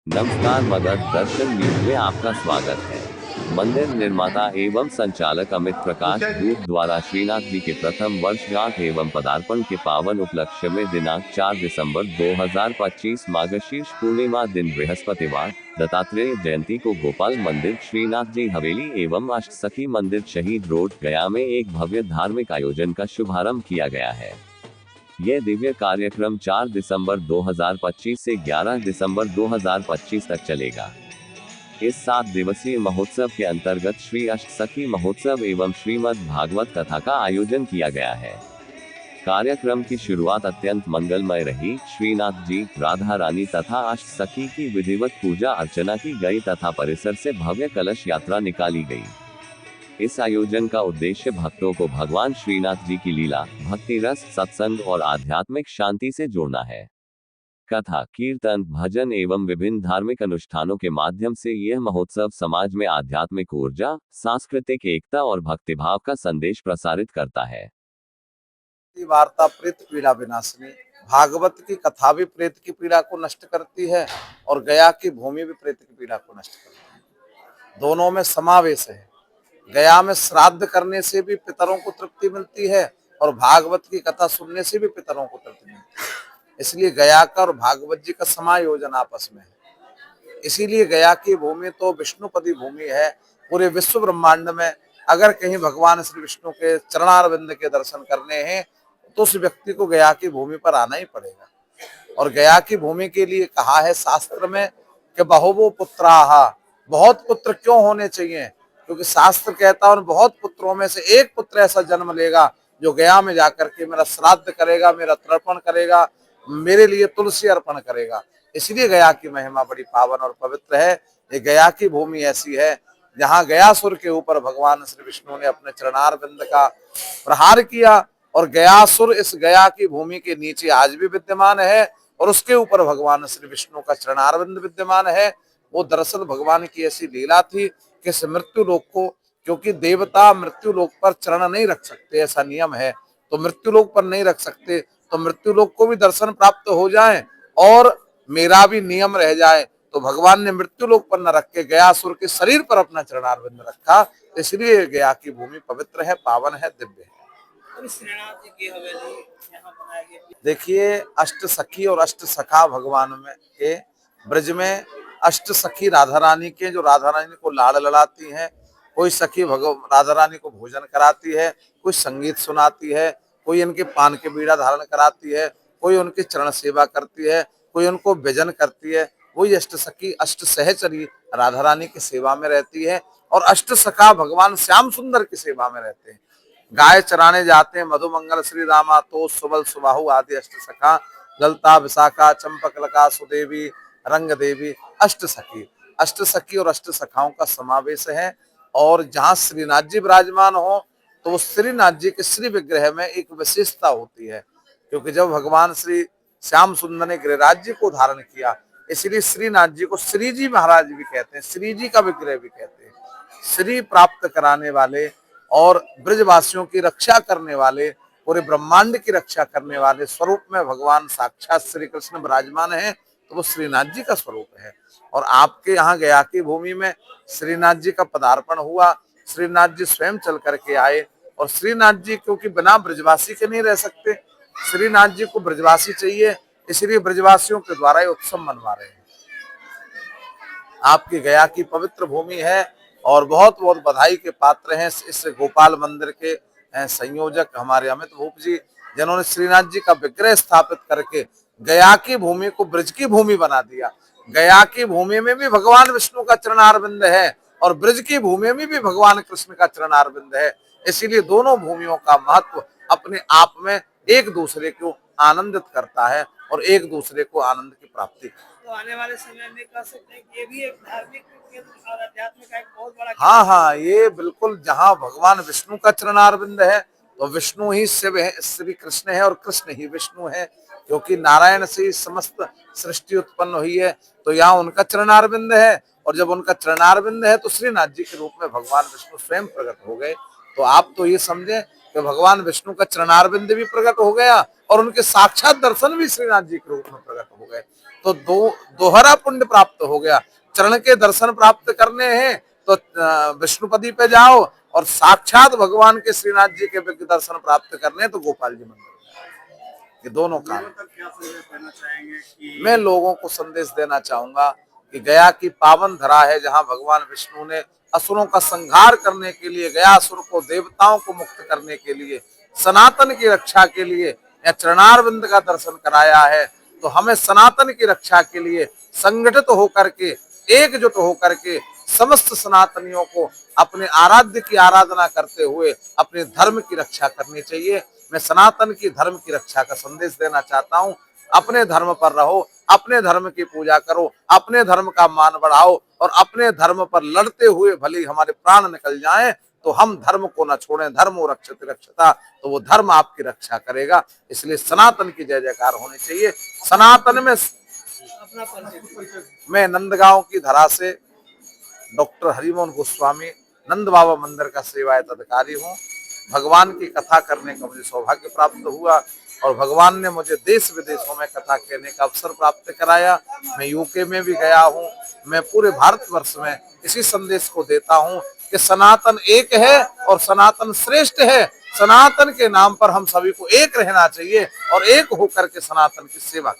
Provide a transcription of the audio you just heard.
नमस्कार, मगध दर्शन न्यूज में आपका स्वागत है। मंदिर निर्माता एवं संचालक अमित प्रकाश ग्रुप द्वारा श्रीनाथ जी के प्रथम वर्षगांठ एवं पदार्पण के पावन उपलक्ष्य में दिनांक 4 दिसंबर 2025 मार्गशीर्ष पूर्णिमा दिन बृहस्पतिवार दत्तात्रेय जयंती को गोपाल मंदिर श्रीनाथ जी हवेली एवं अष्ट सखी मंदिर शहीद रोड गया में एक भव्य धार्मिक आयोजन का शुभारंभ किया गया है। यह दिव्य कार्यक्रम 4 दिसंबर 2025 से 11 दिसंबर 2025 तक चलेगा। इस 7 दिवसीय महोत्सव के अंतर्गत श्री अष्ट सखी महोत्सव एवं श्रीमद् भागवत कथा का आयोजन किया गया है। कार्यक्रम की शुरुआत अत्यंत मंगलमय रही। श्रीनाथ जी, राधा रानी तथा अष्ट सखी की विधिवत पूजा अर्चना की गई तथा परिसर से भव्य कलश यात्रा निकाली गई। इस आयोजन का उद्देश्य भक्तों को भगवान श्रीनाथ जी की लीला, भक्ति रस, सत्संग और आध्यात्मिक शांति से जोड़ना है। कथा, कीर्तन, भजन एवं विभिन्न धार्मिक अनुष्ठानों के माध्यम से यह महोत्सव समाज में आध्यात्मिक ऊर्जा, सांस्कृतिक एकता और भक्तिभाव का संदेश प्रसारित करता है। वार्ता प्रेत पीड़ा विनाशिनी, भागवत की कथा भी प्रेत की पीड़ा को नष्ट करती है और गया की भूमि भी प्रेत की पीड़ा को नष्ट करती है। दोनों में समावेश है। गया में श्राद्ध करने से भी पितरों को तृप्ति मिलती है और भागवत की कथा सुनने से भी पितरों को तृप्ति मिलती है। इसलिए गया का और भागवत जी का समायोजन आपस में है। इसीलिए गया की भूमि तो विष्णुपदी भूमि है। पूरे विश्व ब्रह्मांड में अगर कहीं भगवान श्री विष्णु के चरणारविंद के दर्शन करने हैं तो उस व्यक्ति को गया की भूमि पर आना ही पड़ेगा। और गया की भूमि के लिए कहा है शास्त्र में कि बहुवो पुत्राहा, बहुत पुत्र क्यों होने चाहिए, क्योंकि शास्त्र कहता है उन बहुत पुत्रों में से एक पुत्र ऐसा जन्म लेगा जो गया में जाकर के मेरा श्राद्ध करेगा, मेरा तर्पण करेगा, मेरे लिए तुलसी अर्पण करेगा। इसलिए गया की महिमा बड़ी पावन और पवित्र है। ये गया की भूमि ऐसी है जहाँ गयासुर के ऊपर भगवान श्री विष्णु ने अपने चरणारविंद का प्रहार किया और गयासुर इस गया की भूमि के नीचे आज भी विद्यमान है और उसके ऊपर भगवान श्री विष्णु का चरणारविंद विद्यमान है। वो दरअसल भगवान की ऐसी लीला थी कि इस मृत्यु लोक को, क्योंकि देवता मृत्यु लोक पर चरण नहीं रख सकते, ऐसा नियम है, तो मृत्यु लोक पर नहीं रख सकते, तो मृत्यु लोक को भी दर्शन प्राप्त हो जाए और मेरा भी नियम रह जाए, तो भगवान ने मृत्यु लोक पर न रख के गयासुर के शरीर पर अपना चरणारविंद रखा। इसलिए गया की भूमि पवित्र है, पावन है, दिव्य है। देखिए, अष्ट सखी और अष्ट सखा भगवान में के ब्रज में अष्ट सखी राधा रानी के, जो राधा रानी को लाड़ लड़ाती हैं। कोई सखी राधा रानी को भोजन कराती है, कोई संगीत सुनाती है, कोई इनके पान के बीड़ा धारण कराती है, कोई उनकी चरण सेवा करती है, कोई उनको व्यजन करती है। वही अष्ट सखी अष्ट सहचरी राधा रानी की सेवा में रहती है और अष्ट सखा भगवान श्याम सुंदर की सेवा में रहते हैं। गाय चराने जाते हैं मधुमंगल श्री रामा तो सुबल सुबाहु आदि अष्ट सखा, ललता विशाखा चंपकलका सुदेवी रंग देवी अष्ट सखी और अष्ट सखाओं का समावेश है। और जहाँ श्रीनाथ जी विराजमान हो तो वो श्रीनाथ जी के श्री विग्रह में एक विशेषता होती है, क्योंकि जब भगवान श्री श्याम सुंदर ने गिरिराज जी को धारण किया, इसलिए श्रीनाथ जी को श्री जी महाराज भी कहते हैं, श्री जी का विग्रह भी कहते हैं। श्री प्राप्त कराने वाले और ब्रजवासियों की रक्षा करने वाले, पूरे ब्रह्मांड की रक्षा करने वाले स्वरूप में भगवान साक्षात श्री कृष्ण विराजमान है, तो वो श्रीनाथ जी का स्वरूप है। और आपके यहाँ गया की भूमि में श्रीनाथ जी का पदार्पण हुआ। श्रीनाथ जी स्वयं चल करके आए और श्रीनाथ जी क्योंकि बिना ब्रजवासी के नहीं रह सकते, श्रीनाथ जी को ब्रजवासी चाहिए, इसलिए ब्रजवासियों के द्वारा ये उत्सव मनवा रहे हैं। आपकी गया की पवित्र भूमि है और बहुत बहुत बधाई के पात्र हैं इस गोपाल मंदिर के संयोजक हमारे अमित भूप जी, जिन्होंने श्रीनाथ जी का विग्रह स्थापित करके गया की भूमि को ब्रज की भूमि बना दिया। गया की भूमि में भी भगवान विष्णु का चरणारविंद है और ब्रज की भूमि में भी भगवान कृष्ण का चरणारविंद है। इसीलिए दोनों भूमियों का महत्व अपने आप में एक दूसरे को आनंदित करता है और एक दूसरे को आनंद की प्राप्ति करता है। तो आने वाले समय में कह सकते हैं कि ये भी एक धार्मिक केंद्र और आध्यात्म का एक बहुत बड़ा हाँ, ये बिल्कुल, जहाँ भगवान विष्णु का चरणारविंद है तो विष्णु ही शिव है, श्री कृष्ण है और कृष्ण ही विष्णु है, क्योंकि नारायण से समस्त सृष्टि उत्पन्न हुई है। तो यहाँ उनका चरणारविंद है और जब उनका चरणारविंद है तो श्रीनाथ जी के रूप में भगवान विष्णु स्वयं प्रकट हो गए। तो आप तो ये समझें कि भगवान विष्णु का चरणारविंद भी प्रकट हो गया और उनके साक्षात दर्शन भी श्रीनाथ जी के रूप में प्रकट हो गए। तो दोहरा पुण्य प्राप्त हो गया। चरण के दर्शन प्राप्त करने हैं तो विष्णुपदी पे जाओ, और साक्षात भगवान के श्रीनाथ जी के दर्शन प्राप्त करने हैं तो गोपाल जी मंदिर। ये दोनों काम। मैं लोगों को संदेश देना चाहूंगा कि गया की पावन धरा है, जहां भगवान विष्णु ने असुरों का संहार करने के लिए, गया असुर को, देवताओं को मुक्त करने के लिए, सनातन की रक्षा के लिए या चरणारविंद का दर्शन कराया है। तो हमें सनातन की रक्षा के लिए संगठित होकर के, एकजुट होकर के समस्त सनातनियों को अपने आराध्य की आराधना करते हुए अपने धर्म की रक्षा करनी चाहिए। मैं सनातन की धर्म की रक्षा का संदेश देना चाहता हूं। अपने धर्म पर रहो, अपने धर्म की पूजा करो, अपने धर्म का मान बढ़ाओ, और अपने धर्म पर लड़ते हुए भले हमारे प्राण निकल जाएं तो हम धर्म को न छोड़ें। धर्म रक्षते रक्षता, तो वो धर्म आपकी रक्षा करेगा। इसलिए सनातन की जय जयकार होनी चाहिए। सनातन में मैं नंदगांव की धरा से डॉक्टर हरिमोहन गोस्वामी नंद बाबा मंदिर का सेवायत अधिकारी हूँ। भगवान की कथा करने का मुझे सौभाग्य प्राप्त हुआ और भगवान ने मुझे देश विदेशों में कथा कहने का अवसर प्राप्त कराया। मैं यूके में भी गया हूँ। मैं पूरे भारतवर्ष में इसी संदेश को देता हूँ कि सनातन एक है और सनातन श्रेष्ठ है। सनातन के नाम पर हम सभी को एक रहना चाहिए और एक होकर के सनातन की सेवा